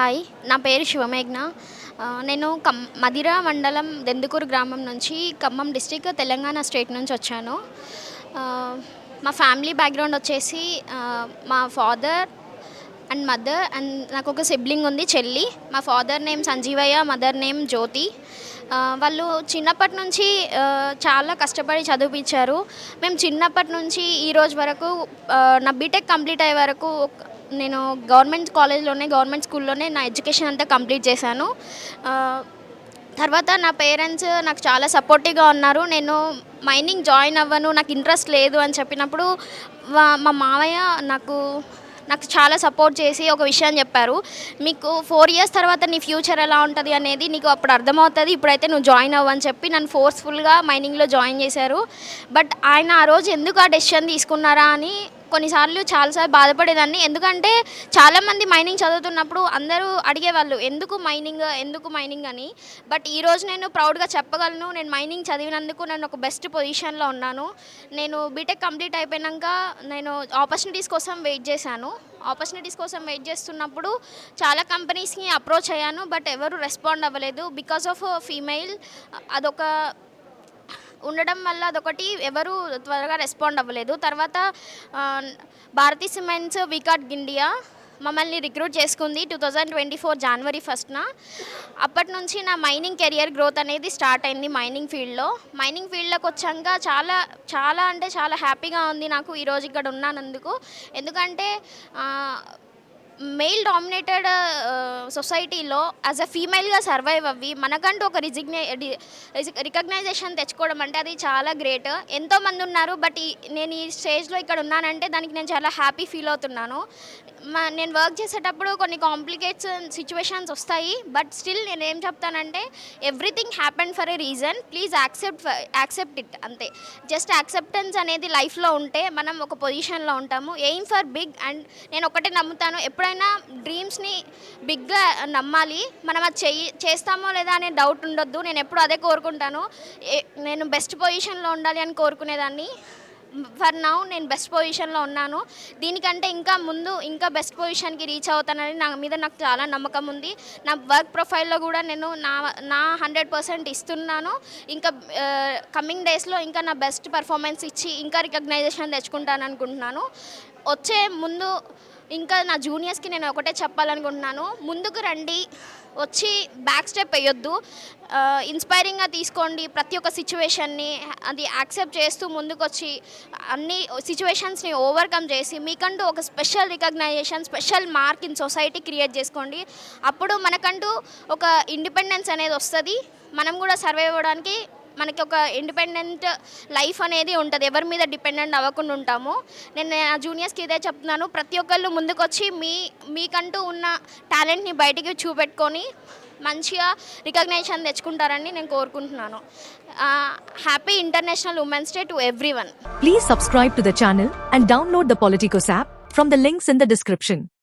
Hi. నా పేరు శివమేఘ్న. నేను మదిర మండలం దెందుకూరు గ్రామం నుంచి ఖమ్మం డిస్ట్రిక్ట్ తెలంగాణ స్టేట్ నుంచి వచ్చాను. మా ఫ్యామిలీ బ్యాక్‌గ్రౌండ్ వచ్చేసి మా ఫాదర్ అండ్ మదర్ అండ్ నాకొక సిబ్లింగ్ ఉంది, చెల్లి. మా father name Sanjeevaiah, mother name Jyothi. వాళ్ళు చిన్నప్పటి నుంచి చాలా కష్టపడి చదివిపించారు. మేము చిన్నప్పటి నుంచి ఈ రోజు వరకు నా బీటెక్ కంప్లీట్ అయ్యే వరకు నేను గవర్నమెంట్ కాలేజ్‌లోనే, గవర్నమెంట్ స్కూల్‌లోనే నా ఎడ్యుకేషన్ అంతా కంప్లీట్ చేశాను. తర్వాత నా పేరెంట్స్ నాకు చాలా సపోర్టివ్‌గా ఉన్నారు. నేను మైనింగ్ జాయిన్ అవ్వను, నాకు ఇంట్రెస్ట్ లేదు అని చెప్పినప్పుడు మా మామయ్య నాకు చాలా సపోర్ట్ చేసి ఒక విషయం చెప్పారు. "మీకు 4 ఇయర్స్ తర్వాత నీ ఫ్యూచర్ ఎలా ఉంటుంది అనేది నీకు అప్పుడు అర్థమవుతుంది. ఇప్పుడైతే నువ్వు జాయిన్ అవ్వు" అని చెప్పి నన్ను ఫోర్స్‌ఫుల్‌గా మైనింగ్‌లో జాయిన్ చేశారు. బట్ ఆయన ఆ రోజు ఎందుకు ఆ డెసిషన్ తీసుకున్నారా అని చాలా సార్లు బాధపడేదాన్ని. ఎందుకంటే చాలామంది మైనింగ్ చదువుతున్నప్పుడు అందరూ అడిగేవాళ్ళు, ఎందుకు మైనింగ్ అని. బట్ ఈరోజు నేను ప్రౌడ్‌గా చెప్పగలను, నేను మైనింగ్ చదివినందుకు నేను ఒక బెస్ట్ పొజిషన్‌లో ఉన్నాను. నేను బీటెక్ కంప్లీట్ అయిపోయినాక నేను ఆపర్చునిటీస్ కోసం వెయిట్ చేస్తున్నప్పుడు చాలా కంపెనీస్‌ని అప్రోచ్ అయ్యాను. బట్ ఎవరు రెస్పాండ్ అవ్వలేదు. బికాస్ ఆఫ్ ఫీమేల్ అదొక ఉండడం వల్ల అదొకటి, ఎవరు త్వరగా రెస్పాండ్ అవ్వలేదు. తర్వాత భారతీ సిమెంట్స్ వీకార్డ్ ఇండియా మమ్మల్ని రిక్రూట్ చేసుకుంది 2024 జనవరి 1న. అప్పటి నుంచి నా మైనింగ్ కెరియర్ గ్రోత్ అనేది స్టార్ట్ అయింది. మైనింగ్ ఫీల్డ్లోకి వచ్చాక చాలా హ్యాపీగా ఉంది నాకు ఈరోజు ఇక్కడ ఉన్నానందుకు. ఎందుకంటే మెయిల్ డామినేటెడ్ సొసైటీలో యాజ్ అ ఫీమేల్గా సర్వైవ్ అవ్వి మనకంటూ ఒక రికగ్నైజేషన్ తెచ్చుకోవడం అంటే అది చాలా గ్రేట్. ఎంతోమంది ఉన్నారు, బట్ నేను ఈ స్టేజ్లో ఇక్కడ ఉన్నానంటే దానికి నేను చాలా హ్యాపీ ఫీల్ అవుతున్నాను. నేను వర్క్ చేసేటప్పుడు కొన్ని కాంప్లికేట్స్ సిచ్యువేషన్స్ వస్తాయి. బట్ స్టిల్ నేను ఏం చెప్తానంటే, everything happen for a reason, please accept it, అంతే. జస్ట్ యాక్సెప్టెన్స్ అనేది లైఫ్లో ఉంటే మనం ఒక పొజిషన్లో ఉంటాము. Aim for big. అండ్ నేను ఒకటే నమ్ముతాను, ఎప్పుడైనా డ్రీమ్స్ని బిగ్గా నమ్మాలి. మనం అది చేస్తామో లేదా అనే డౌట్ ఉండొద్దు. నేను ఎప్పుడు అదే కోరుకుంటాను. నేను బెస్ట్ పొజిషన్లో ఉండాలి అని కోరుకునేదాన్ని. ఫర్ నౌ నేను బెస్ట్ పొజిషన్లో ఉన్నాను. దీనికంటే ఇంకా బెస్ట్ పొజిషన్కి రీచ్ అవుతానని నాకు చాలా నమ్మకం ఉంది. నా వర్క్ ప్రొఫైల్లో కూడా నేను నా 100% ఇస్తున్నాను. ఇంకా కమింగ్ డేస్లో ఇంకా నా బెస్ట్ పర్ఫార్మెన్స్ ఇచ్చి ఇంకా రికగ్నైజేషన్ తెచ్చుకుంటాను అనుకుంటున్నాను. ఇంకా నా జూనియర్స్కి నేను ఒకటే చెప్పాలనుకుంటున్నాను, ముందుకు రండి, వచ్చి బ్యాక్ స్టెప్ వేయొద్దు. ఇన్స్పైరింగ్గా తీసుకోండి ప్రతి ఒక్క సిచ్యువేషన్ని. అది యాక్సెప్ట్ చేస్తూ ముందుకొచ్చి అన్ని సిచ్యువేషన్స్ని ఓవర్కమ్ చేసి మీకంటూ ఒక special recognition, special mark in society create చేసుకోండి. అప్పుడు మనకంటూ ఒక ఇండిపెండెన్స్ అనేది వస్తుంది. మనం కూడా సర్వైవ్ అవ్వడానికి మనకి ఒక ఇండిపెండెంట్ లైఫ్ అనేది ఉంటుంది. ఎవరి మీద డిపెండెంట్ అవ్వకుండా ఉంటాము. నేను నా జూనియర్స్కి ఇదే చెప్తున్నాను, ప్రతి ఒక్కళ్ళు ముందుకొచ్చి మీకంటూ ఉన్న టాలెంట్ని బయటికి చూపెట్టుకొని మంచిగా రికగ్నైజేషన్ తెచ్చుకుంటారని నేను కోరుకుంటున్నాను. Happy international women's day to everyone. Please subscribe to the channel and download the Politicos app from the links in the description.